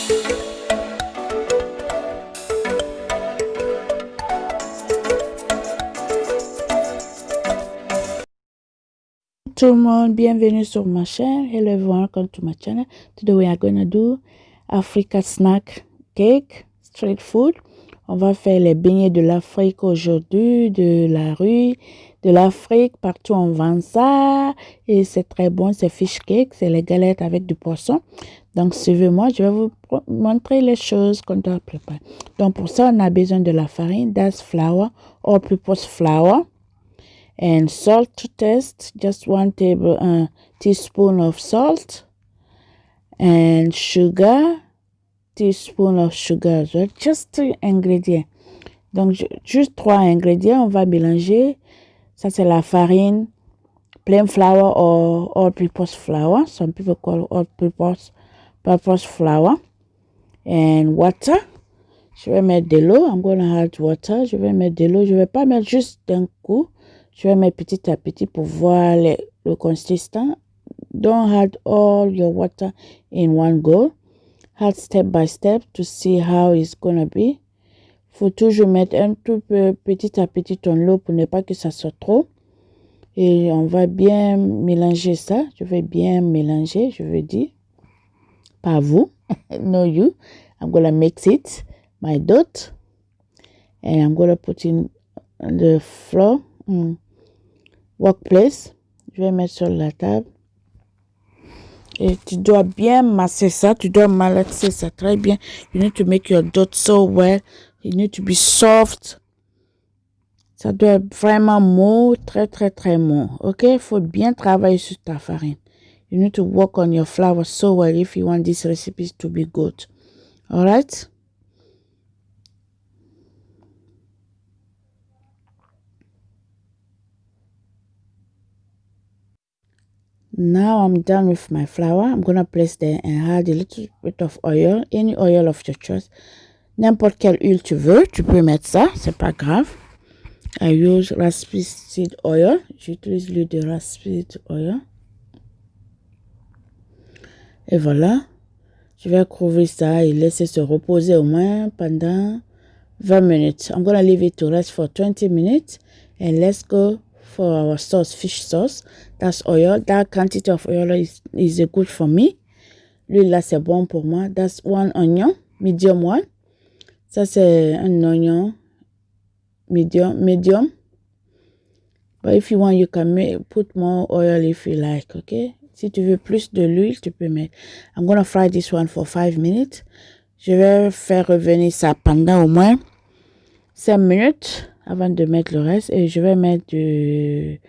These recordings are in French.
Tout le monde, bienvenue sur ma chaîne. Hello everyone, welcome to my channel. Today we are gonna do Africa snack cake, street food. On va faire les beignets de l'Afrique aujourd'hui, de la rue, de l'Afrique. Partout on vend ça et c'est très bon. C'est fish cake, c'est les galettes avec du poisson. Donc suivez-moi, je vais vous montrer les choses qu'on doit préparer. Donc pour ça on a besoin de la farine, that's flour, all purpose flour. And salt to taste, just 1 teaspoon of salt, and sugar, teaspoon of sugar as well. Just 3 ingrédients. Donc juste 3 ingrédients, on va mélanger. Ça c'est la farine, plain flour or all-purpose flour. Some people call all-purpose flour. And water. Je vais mettre de l'eau. I'm gonna add water. Je vais mettre de l'eau. Je vais pas mettre juste d'un coup. Je vais mettre petit à petit pour voir le consistant. Don't add all your water in one go. Add step by step to see how it's gonna be. Faut toujours mettre un tout peu petit à petit ton l'eau pour ne pas que ça soit trop. Et on va bien mélanger ça. Je vais bien mélanger, je veux dire. Pas vous. No you. I'm gonna mix it. My dough. And I'm gonna put in the flour. Workplace, je vais mettre sur la table et tu dois bien masser ça, tu dois malaxer ça très bien. You need to make your dough so well, you need to be soft. Ça doit être vraiment mou, très mou. Ok, il faut bien travailler sur ta farine. You need to work on your flour so well if you want these recipes to be good. Alright. Now I'm done with my flour. I'm gonna place there and add a little bit of oil, any oil of your choice. N'importe quelle huile tu veux, tu peux mettre ça, c'est pas grave. I use rapeseed oil. J'utilise l'huile de rapeseed oil. Et voilà. Je vais couvrir ça et laisser se reposer au moins pendant 20 minutes. I'm gonna leave it to rest for 20 minutes and let's go for our sauce, fish sauce. That's oil. That quantity of oil is good for me. L'huile là c'est bon pour moi. That's 1 onion, medium one. Ça c'est un oignon medium. But if you want, you can put more oil if you like, okay? Si tu veux plus de l'huile, tu peux mettre. I'm gonna fry this one for 5 minutes. Je vais faire revenir ça pendant au moins 5 minutes avant de mettre le reste. Et je vais mettre du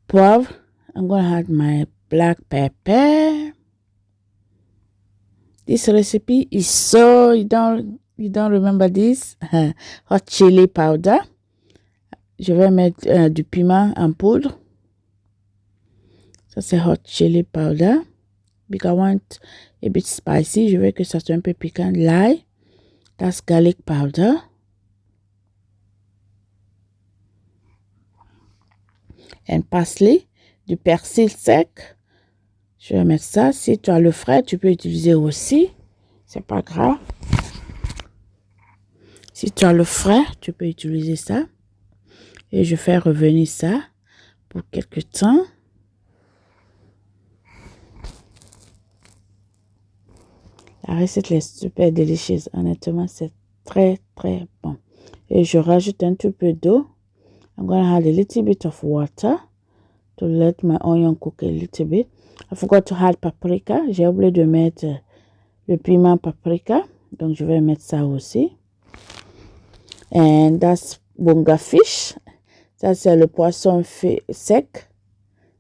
poivre. I'm gonna add my black pepper. This recipe is so, you don't remember this? Hot chili powder. Je vais mettre du piment en poudre. Ça c'est hot chili powder. Because I want a bit spicy. Je veux que ça soit un peu piquant. L'ail. That's garlic powder. And parsley. Du persil sec. Je vais mettre ça. Si tu as le frais, tu peux utiliser aussi. C'est pas grave. Si tu as le frais, tu peux utiliser ça. Et je fais revenir ça pour quelques temps. La recette est super délicieuse. Honnêtement, c'est très bon. Et je rajoute un tout peu d'eau. I'm gonna add a little bit of water to let my onion cook a little bit. I forgot to add paprika. J'ai oublié de mettre le piment paprika. Donc, je vais mettre ça aussi. And that's bonga fish. Ça, c'est le poisson sec.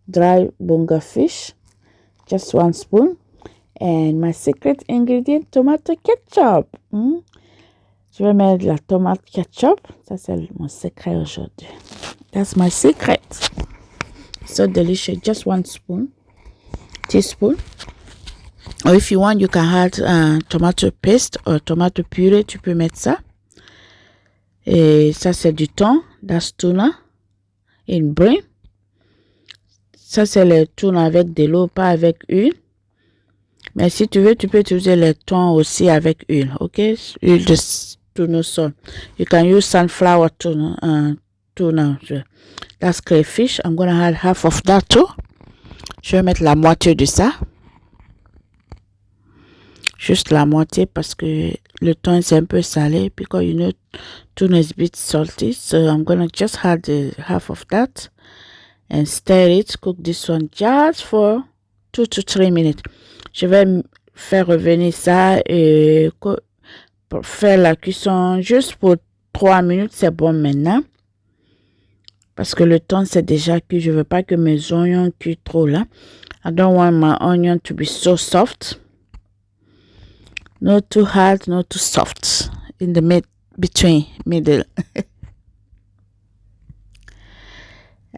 Dry bonga fish. Just 1 spoon. And my secret ingredient, tomato ketchup. Je vais mettre la tomate ketchup. Ça, c'est mon secret aujourd'hui. That's my secret. So delicious. Just 1 teaspoon. Or if you want, you can add tomato paste or tomato puree. Tu peux mettre ça. Et ça, c'est du thon. That's tuna in brim. Ça, c'est le tuna avec de l'eau, pas avec huile. Mais si tu veux, tu peux utiliser les thon aussi avec huile, ok? Huile de tournesol. You can use sunflower tuna. That's crayfish. I'm gonna add half of that too. Je vais mettre la moitié de ça. Juste la moitié parce que le thon c'est un peu salé. Because you know, tuna is a bit salty. So I'm gonna just add half of that. And stir it. Cook this one just for 2 to 3 minutes. Je vais faire revenir ça et pour faire la cuisson juste pour 3 minutes. C'est bon maintenant. Parce que le thon c'est déjà cuit. Je veux pas que mes oignons cuisent trop là. I don't want my onion to be so soft. Not too hard, not too soft. In the middle.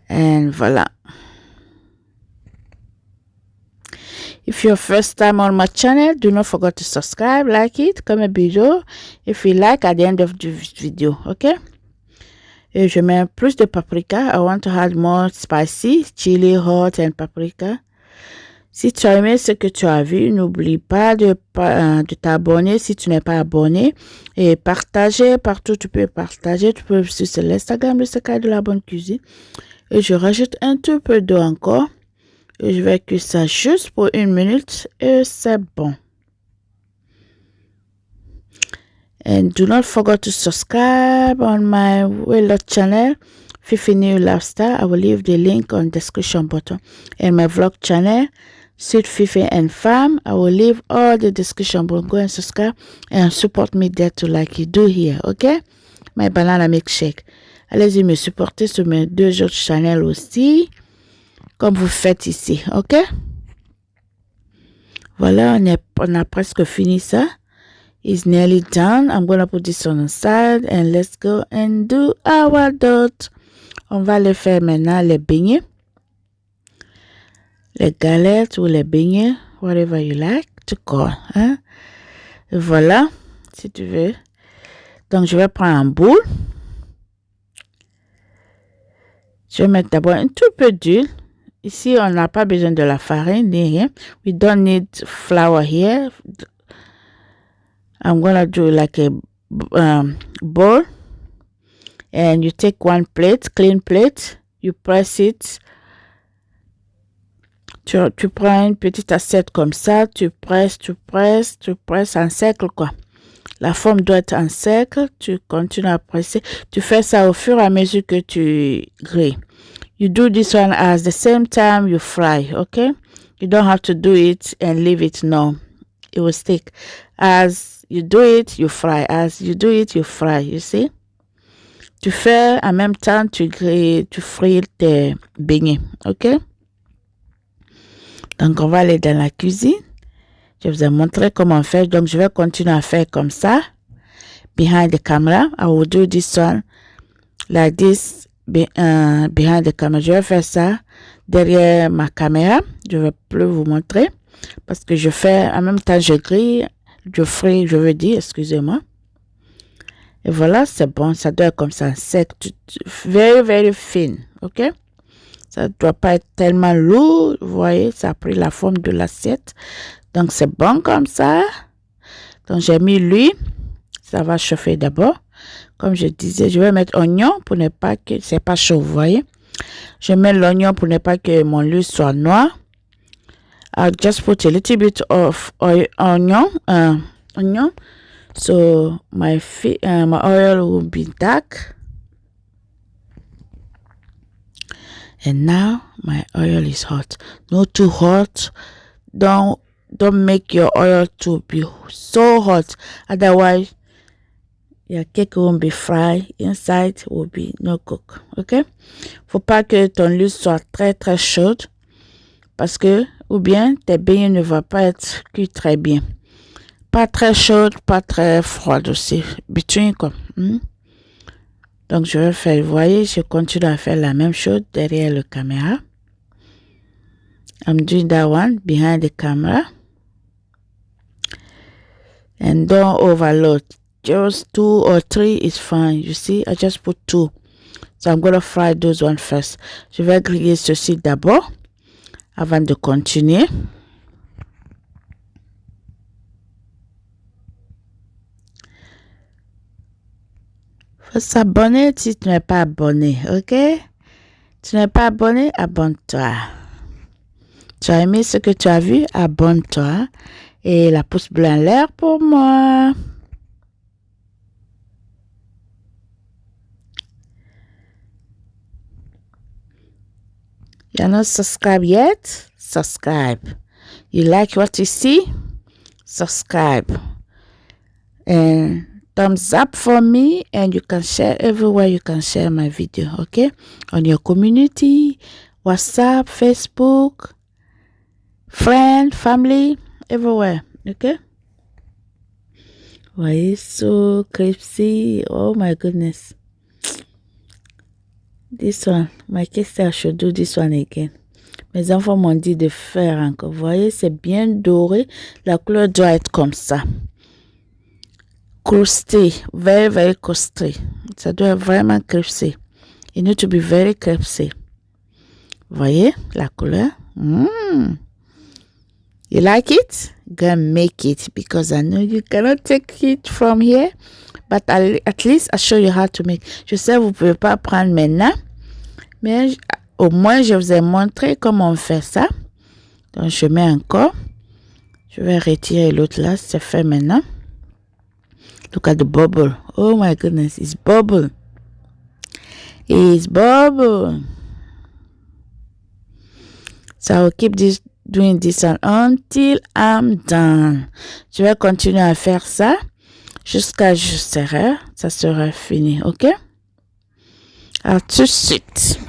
And voilà. If you're first time on my channel, do not forget to subscribe, like it, comment below if you like at the end of the video, okay? Et je mets plus de paprika. I want to add more spicy, chili, hot and paprika. Si tu as aimé ce que tu as vu, n'oublie pas de t'abonner si tu n'es pas abonné. Et partager partout, tu peux partager. Tu peux sur l'Instagram, le secret de la bonne cuisine. Et je rajoute un tout peu d'eau encore. Et je vais cuire ça juste pour 1 minute. Et c'est bon. And do not forget to subscribe on my Willot channel, Fifi New Lifestyle. I will leave the link on the description button. And my vlog channel, Sweet Fifi and Fam. I will leave all the description below. Go and subscribe and support me there too, like you do here, okay? My banana milkshake. Allez-y me supporter sur mes 2 autres channels aussi, comme vous faites ici, ok? Voilà, on a presque fini ça. It's nearly done. I'm gonna put this on the side and let's go and do our dot. On va les faire maintenant, les beignets. Les galettes ou les beignets, whatever you like to call. Hein? Et voilà, si tu veux. Donc, je vais prendre un boule. Je vais mettre d'abord un tout peu d'huile. Ici, on n'a pas besoin de la farine ni rien. We don't need flour here. I'm gonna do like a bowl. And you take one plate, clean plate. You press it. Tu prends une petite assiette comme ça, tu presses en cercle quoi. La forme doit être en cercle, tu continues à presser. Tu fais ça au fur et à mesure que tu grilles. You do this one at the same time you fry, okay? You don't have to do it and leave it, no. It will stick. As you do it, you fry. As you do it, you fry, you see? Tu fais en même temps, tu frites tes beignets, ok? Donc, on va aller dans la cuisine. Je vous ai montré comment faire. Donc, je vais continuer à faire comme ça. Behind the camera. I will do this one like this behind the camera. Je vais faire ça derrière ma caméra. Je ne vais plus vous montrer. Parce que je fais, en même temps, je grille. Je fais, je veux dire, excusez-moi. Et voilà, c'est bon. Ça doit être comme ça, sec. Very, very thin. OK? Ça ne doit pas être tellement lourd. Vous voyez, ça a pris la forme de l'assiette. Donc, c'est bon comme ça. Donc, j'ai mis l'huile. Ça va chauffer d'abord. Comme je disais, je vais mettre oignon pour ne pas que... C'est pas chaud, vous voyez. Je mets l'oignon pour ne pas que mon huile soit noire. I'll just put a little bit of onion. So, my oil will be dark. And now my oil is hot. Not too hot. Don't make your oil to be so hot. Otherwise, your cake won't be fried. Inside will be no cook. Okay? Faut pas que ton huile soit très très chaude. Parce que, ou bien, tes beignets ne vont pas être cuits très bien. Pas très chaude, pas très froide aussi. Between quoi. Donc, je vais faire, vous voyez, je continue à faire la même chose derrière la caméra. I'm doing that one behind the camera. And don't overload. Just 2 or 3 is fine. You see, I just put 2. So I'm going to fry those one first. Je vais griller ceci d'abord avant de continuer. S'abonner si tu n'es pas abonné, ok? Tu n'es pas abonné, abonne-toi. Tu as aimé ce que tu as vu, abonne-toi. Et la pouce bleue en l'air pour moi. You're not subscribed yet? Subscribe. You like what you see? Subscribe. And thumbs up for me, and you can share everywhere you can share my video, okay? On your community, WhatsApp, Facebook, friend, family, everywhere, okay? Voyez, so crispy. Oh my goodness. This one, my sister should do this one again. Mes enfants m'ont dit de faire encore. Voyez, c'est bien doré. La couleur doit être comme ça. Crusty, very, very crusty. Ça doit être vraiment crusty. You need to be very crusty. Voyez la couleur? You like it? Go make it, because I know you cannot take it from here. But at least I show you how to make. Je sais, vous ne pouvez pas prendre maintenant. Mais au moins, je vous ai montré comment on fait ça. Donc, je mets encore. Je vais retirer l'autre là. C'est fait maintenant. Look at the bubble. Oh my goodness. It's bubble. It's bubble. So I will keep doing this one until I'm done. Je vais continuer à faire ça jusqu'à je serai. Ça sera fini. OK? À tout de suite.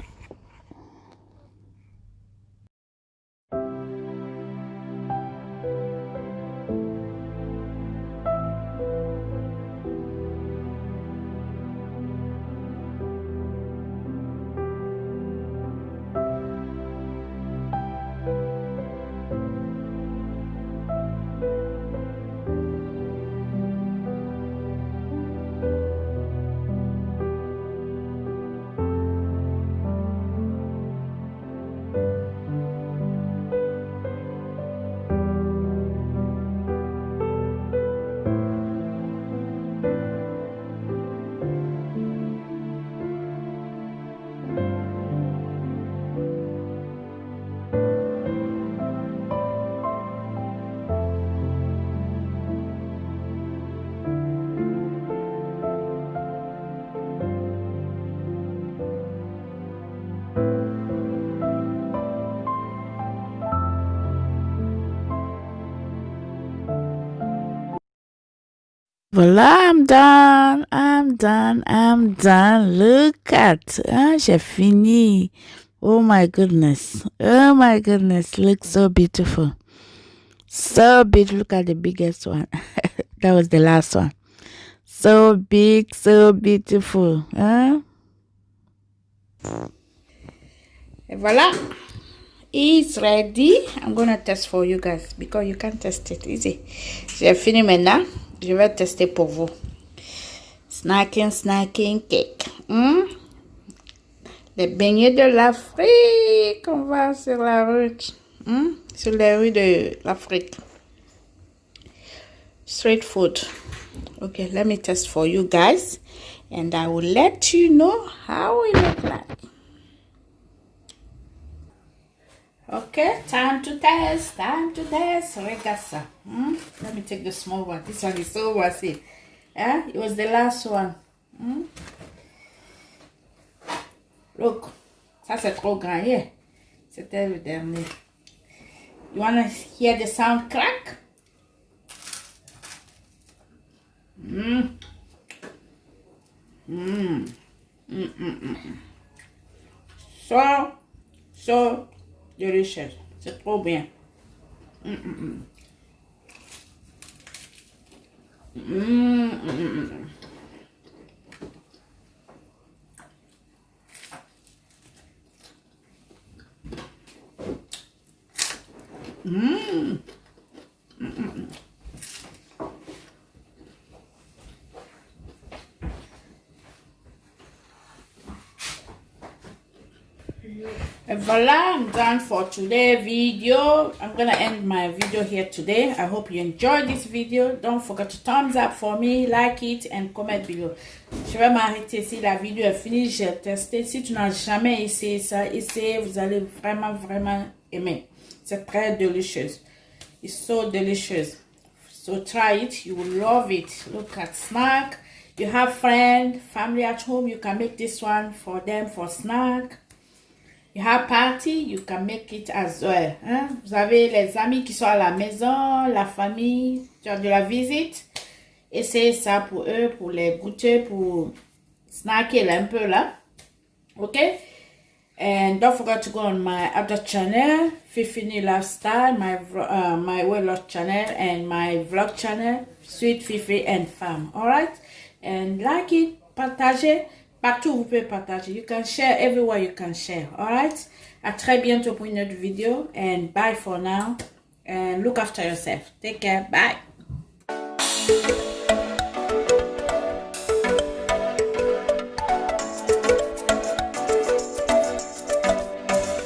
Voilà, I'm done. Look at, j'ai fini. Oh my goodness, looks so beautiful. So beautiful. Look at the biggest one. That was the last one. So big, so beautiful. Hein? Et voilà. It's ready. I'm gonna test for you guys because you can't test it easy. J'ai fini maintenant. Je vais tester pour vous. Snacking cake. Les beignets de l'Afrique. On va sur la rue. Sur les rues de l'Afrique. Street food. Okay, let me test for you guys. And I will let you know how it looks like. Okay, time to test. Regarde ça. Let me take the small one. This one is so worth it. It was the last one. Look, ça c'est trop grand. Yeah. C'était le dernier. You wanna hear the sound crack? So delicious. C'est trop bien. And voila, I'm done for today's video. I'm gonna end my video here today. I hope you enjoyed this video. Don't forget to thumbs up for me, like it and comment below. Je vais m'arrêter si la vidéo est finie. J'ai testé. Si tu n'as jamais essayé ça, essayez, vous allez vraiment aimer. C'est très délicieux. It's so delicious. So try it. You will love it. Look at snack. You have friends, family at home, you can make this one for them for snack. You have party, you can make it as well. Hein? Vous avez les amis qui sont à la maison, la famille, tu as de la visite. Essayez ça pour eux, pour les goûter, pour snacker un peu là. Okay? And don't forget to go on my other channel, Fifini Lifestyle, my weight loss channel and my vlog channel, Sweet Fifi and Fam. Alright? And like it, partagez, partout vous pouvez partager. You can share everywhere you can share. Alright? À très bientôt pour une autre vidéo. And bye for now. And look after yourself. Take care. Bye.